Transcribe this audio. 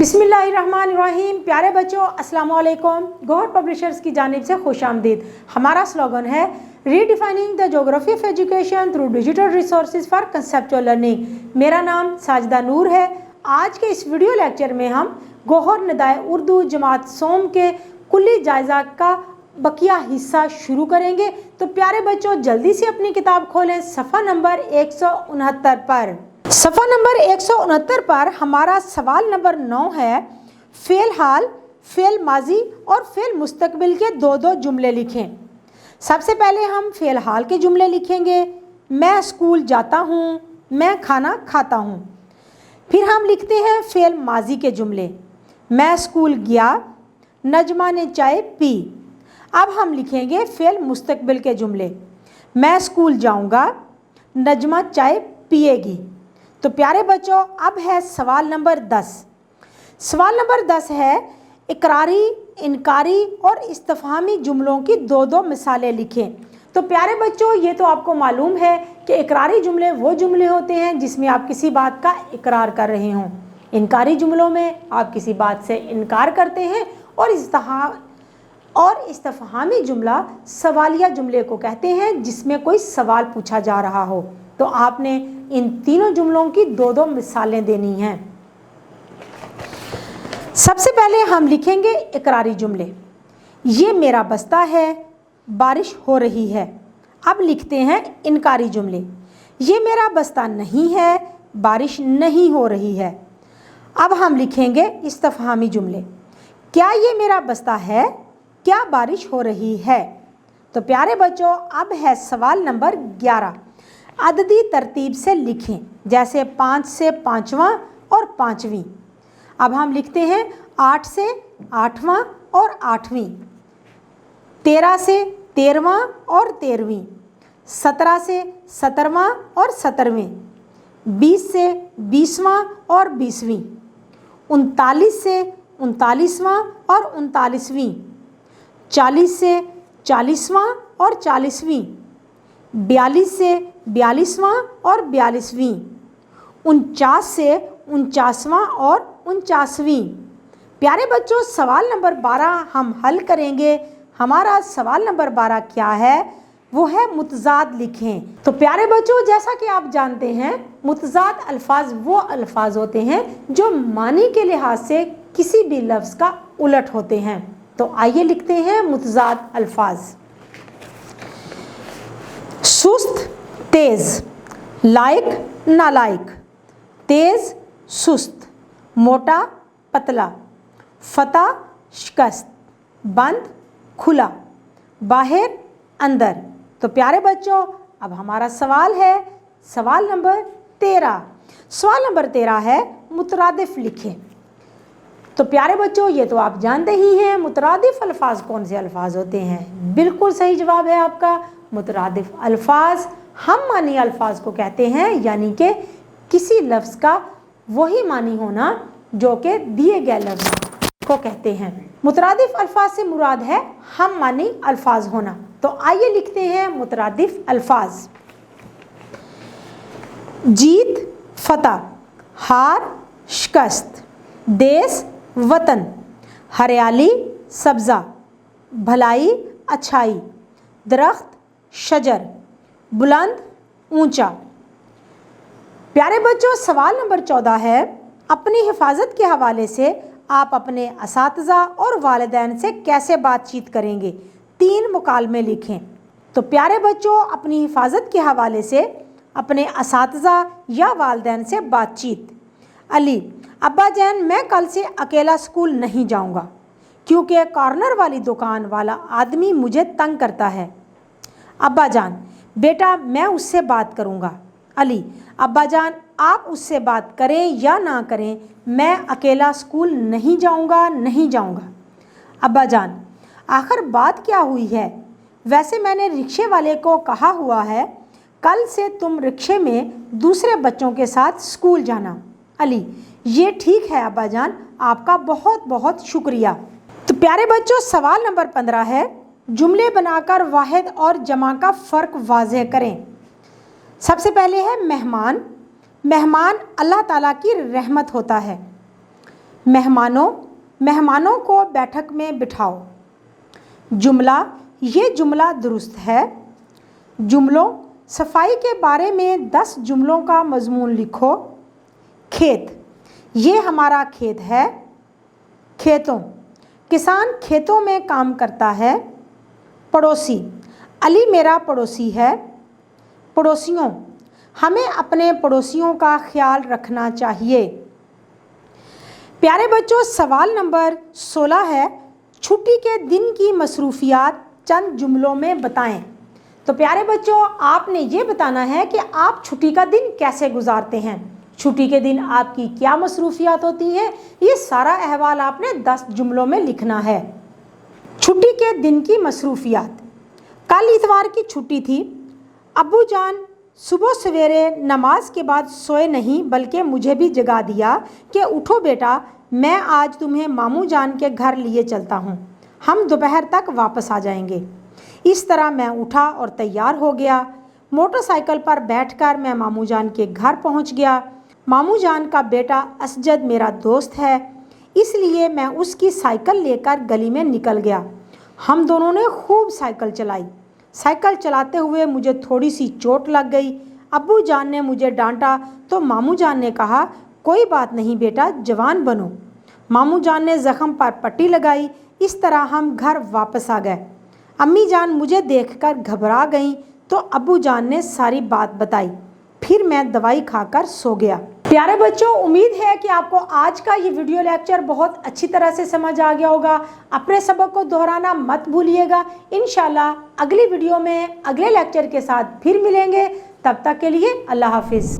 बिस्मिल्लाहिर्रहमानिर्रहीम। प्यारे बच्चों, अस्सलाम वालेकुम। गौहर पब्लिशर्स की जानिब से खुश आमदीद। हमारा स्लोगन है redefining the geography of education through digital resources for conceptual learning. मेरा नाम साजिदा नूर है। आज के इस वीडियो लेक्चर में हम गौहर निदाए उर्दू जमात सोम के कुल्ली जायजा का बकिया हिस्सा शुरू करेंगे। तो प्यारे बच्चों, जल्दी से अपनी किताब खोलें सफ़ा नंबर 169 पर। सफ़ा नंबर 169 पर हमारा सवाल नंबर 9 है, फ़ेल हाल, फ़ेल माजी और फ़ेल मुस्तकबिल के दो दो जुमले लिखें। सबसे पहले हम फ़ेल हाल के जुमले लिखेंगे। मैं स्कूल जाता हूँ, मैं खाना खाता हूँ। फिर हम लिखते हैं फ़ेल माजी के जुमले। मैं स्कूल गया, नजमा ने चाय पी। अब हम लिखेंगे फ़ेल मुस्तकबिल के जुमले। मैं स्कूल जाऊँगा, नजमा चाय पिएगी। तो प्यारे बच्चों, अब है सवाल नंबर 10। सवाल नंबर 10 है, इकरारी, इनकारी और इस्तिफ़हामी जुमलों की दो दो मिसालें लिखें। तो प्यारे बच्चों, ये तो आपको मालूम है कि इकरारी जुमले वो जुमले होते हैं जिसमें आप किसी बात का इकरार कर रहे हों। इनकारी जुमलों में आप किसी बात से इनकार करते हैं और इस्तिफ़हामी जुमला सवालिया जुमले को कहते हैं जिसमें कोई सवाल पूछा जा रहा हो। तो आपने इन तीनों जुमलों की दो दो मिसालें देनी हैं। सबसे पहले हम लिखेंगे इकरारी जुमले। ये मेरा बस्ता है, बारिश हो रही है। अब लिखते हैं इनकारी जुमले। ये मेरा बस्ता नहीं है, बारिश नहीं हो रही है। अब हम लिखेंगे इस्तिफ़हामी जुमले। क्या ये मेरा बस्ता है, क्या बारिश हो रही है। तो प्यारे बच्चों, अब है सवाल नंबर 11। अददी तरतीब से लिखें, जैसे 5 से 5वां और 5वीं। अब हम लिखते हैं 8 से 8वां और 8वीं, 13 से 13वां और 13वीं, 17 से 17वां और 17वें, 20 से 20वां और 20वीं, 39 से 39वां और 39वीं, 40 से 40वां और 40वीं, 42 से 42वां और 42वीं, 49 से 49वां और 49वीं। प्यारे बच्चों, सवाल नंबर 12 हम हल करेंगे। हमारा सवाल नंबर 12 क्या है? वो है मुतज़ाद लिखें। तो प्यारे बच्चों, जैसा कि आप जानते हैं, मुतज़ाद अल्फाज वो अल्फाज होते हैं जो मानी के लिहाज से किसी भी लफ्ज़ का उलट होते हैं। तो आइए लिखते हैं मुतज़ाद अल्फाज। सुस्त, तेज़, लायक, नालायक। तेज़, सुस्त, मोटा, पतला, फतह, शिकस्त, बंद, खुला, बाहर, अंदर। तो प्यारे बच्चों, अब हमारा सवाल है सवाल नंबर 13। सवाल नंबर 13 है, मुतरादिफ लिखें। तो प्यारे बच्चों, ये तो आप जानते ही हैं, मुतरादिफ अल्फाज कौन से अल्फाज होते हैं। बिल्कुल सही जवाब है आपका। मुतरादिफ अल्फाज हम मानी अल्फाज को कहते हैं, यानी कि किसी लफ्ज़ का वही मानी होना जो कि दिए गए लफ्ज़ को कहते हैं। मुतरादिफ अल्फाज से मुराद है हम मानी अल्फाज होना। तो आइए लिखते हैं मुतरादिफ अल्फाज। जीत, फतह, हार, शिकस्त, देश, वतन, हरियाली, सब्ज़ा, भलाई, अच्छाई, दरख्त, शजर, बुलंद, ऊंचा। प्यारे बच्चों, सवाल नंबर 14 है, अपनी हिफाजत के हवाले से आप अपने असातिज़ा और वालिदैन से कैसे बातचीत करेंगे। 3 मुकालमे लिखें। तो प्यारे बच्चों, अपनी हिफाजत के हवाले से अपने असातिज़ा या वालिदैन से बातचीत। अली, अब्बा जान, मैं कल से अकेला स्कूल नहीं जाऊंगा क्योंकि कॉर्नर वाली दुकान वाला आदमी मुझे तंग करता है। अब्बा जान, बेटा मैं उससे बात करूंगा। अली, अब्बा जान, आप उससे बात करें या ना करें, मैं अकेला स्कूल नहीं जाऊंगा। अब्बा जान, आखिर बात क्या हुई है? वैसे मैंने रिक्शे वाले को कहा हुआ है कल से तुम रिक्शे में दूसरे बच्चों के साथ स्कूल जाना। अली, ये ठीक है अब्बा जान, आपका बहुत बहुत शुक्रिया। तो प्यारे बच्चों, सवाल नंबर 15 है, जुमले बनाकर वाहिद और जमा का फ़र्क वाज़ेह करें। सबसे पहले है मेहमान। मेहमान अल्लाह ताला की रहमत होता है। मेहमानों को बैठक में बिठाओ। जुमला, ये जुमला दुरुस्त है। जुमलों, सफाई के बारे में 10 जुमलों का मजमून लिखो। खेत, ये हमारा खेत है। खेतों, किसान खेतों में काम करता है। पड़ोसी, अली मेरा पड़ोसी है। पड़ोसियों, हमें अपने पड़ोसियों का ख्याल रखना चाहिए। प्यारे बच्चों, सवाल नंबर 16 है, छुट्टी के दिन की मसरूफियात चंद जुमलों में बताएं। तो प्यारे बच्चों, आपने ये बताना है कि आप छुट्टी का दिन कैसे गुजारते हैं, छुट्टी के दिन आपकी क्या मसरूफियात होती हैं, ये सारा अहवाल आपने 10 जुमलों में लिखना है। छुट्टी के दिन की मसरूफियात। कल इतवार की छुट्टी थी। अब्बू जान सुबह सवेरे नमाज के बाद सोए नहीं बल्कि मुझे भी जगा दिया कि उठो बेटा, मैं आज तुम्हें मामू जान के घर लिए चलता हूँ, हम दोपहर तक वापस आ जाएंगे। इस तरह मैं उठा और तैयार हो गया। मोटरसाइकिल पर बैठकर मैं मामू जान के घर पहुँच गया। मामू जान का बेटा असजद मेरा दोस्त है, इसलिए मैं उसकी साइकिल लेकर गली में निकल गया। हम दोनों ने खूब साइकिल चलाई। साइकिल चलाते हुए मुझे थोड़ी सी चोट लग गई। अब्बू जान ने मुझे डांटा तो मामू जान ने कहा, कोई बात नहीं बेटा, जवान बनो। मामू जान ने ज़ख्म पर पट्टी लगाई। इस तरह हम घर वापस आ गए। अम्मी जान मुझे देखकर घबरा गईं तो अब्बू जान ने सारी बात बताई। फिर मैं दवाई खाकर सो गया। प्यारे बच्चों, उम्मीद है कि आपको आज का ये वीडियो लेक्चर बहुत अच्छी तरह से समझ आ गया होगा। अपने सबक को दोहराना मत भूलिएगा। इंशाल्लाह अगली वीडियो में अगले लेक्चर के साथ फिर मिलेंगे। तब तक के लिए अल्लाह हाफिज़।